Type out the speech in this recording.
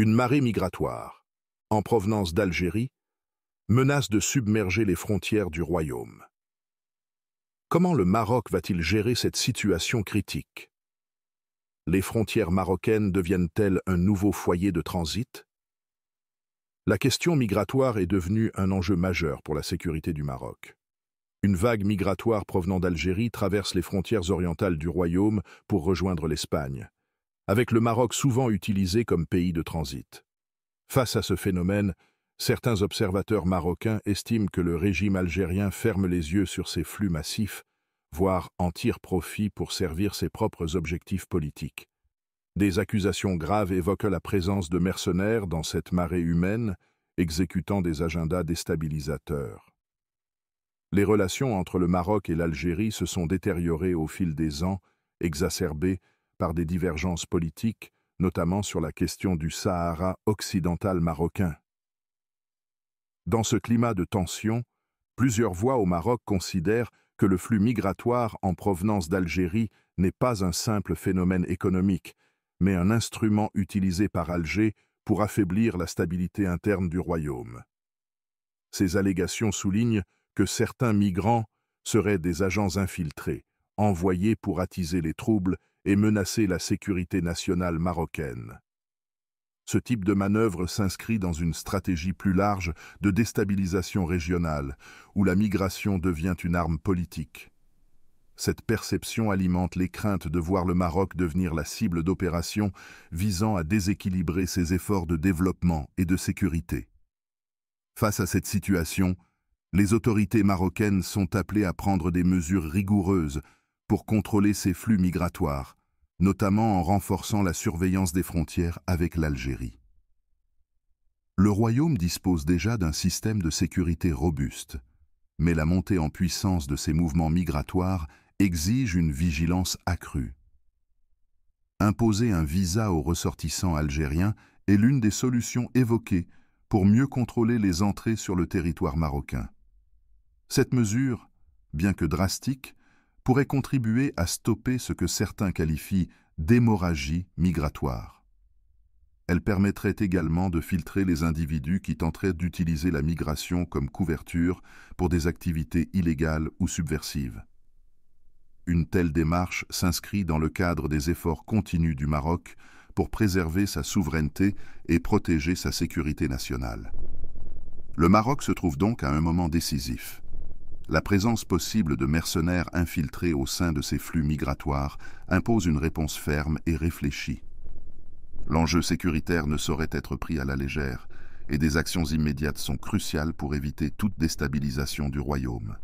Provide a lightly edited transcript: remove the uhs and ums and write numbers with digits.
Une marée migratoire, en provenance d'Algérie, menace de submerger les frontières du royaume. Comment le Maroc va-t-il gérer cette situation critique? Les frontières marocaines deviennent-elles un nouveau foyer de transit? La question migratoire est devenue un enjeu majeur pour la sécurité du Maroc. Une vague migratoire provenant d'Algérie traverse les frontières orientales du royaume pour rejoindre l'Espagne, avec le Maroc souvent utilisé comme pays de transit. Face à ce phénomène, certains observateurs marocains estiment que le régime algérien ferme les yeux sur ces flux massifs, voire en tire profit pour servir ses propres objectifs politiques. Des accusations graves évoquent la présence de mercenaires dans cette marée humaine, exécutant des agendas déstabilisateurs. Les relations entre le Maroc et l'Algérie se sont détériorées au fil des ans, exacerbées par des divergences politiques, notamment sur la question du Sahara occidental marocain. Dans ce climat de tension, plusieurs voix au Maroc considèrent que le flux migratoire en provenance d'Algérie n'est pas un simple phénomène économique, mais un instrument utilisé par Alger pour affaiblir la stabilité interne du royaume. Ces allégations soulignent que certains migrants seraient des agents infiltrés, envoyés pour attiser les troubles et menacer la sécurité nationale marocaine. Ce type de manœuvre s'inscrit dans une stratégie plus large de déstabilisation régionale, où la migration devient une arme politique. Cette perception alimente les craintes de voir le Maroc devenir la cible d'opérations visant à déséquilibrer ses efforts de développement et de sécurité. Face à cette situation, les autorités marocaines sont appelées à prendre des mesures rigoureuses pour contrôler ces flux migratoires, notamment en renforçant la surveillance des frontières avec l'Algérie. Le royaume dispose déjà d'un système de sécurité robuste, mais la montée en puissance de ces mouvements migratoires exige une vigilance accrue. Imposer un visa aux ressortissants algériens est l'une des solutions évoquées pour mieux contrôler les entrées sur le territoire marocain. Cette mesure, bien que drastique, pourrait contribuer à stopper ce que certains qualifient d'hémorragie migratoire. Elle permettrait également de filtrer les individus qui tenteraient d'utiliser la migration comme couverture pour des activités illégales ou subversives. Une telle démarche s'inscrit dans le cadre des efforts continus du Maroc pour préserver sa souveraineté et protéger sa sécurité nationale. Le Maroc se trouve donc à un moment décisif. La présence possible de mercenaires infiltrés au sein de ces flux migratoires impose une réponse ferme et réfléchie. L'enjeu sécuritaire ne saurait être pris à la légère, et des actions immédiates sont cruciales pour éviter toute déstabilisation du royaume.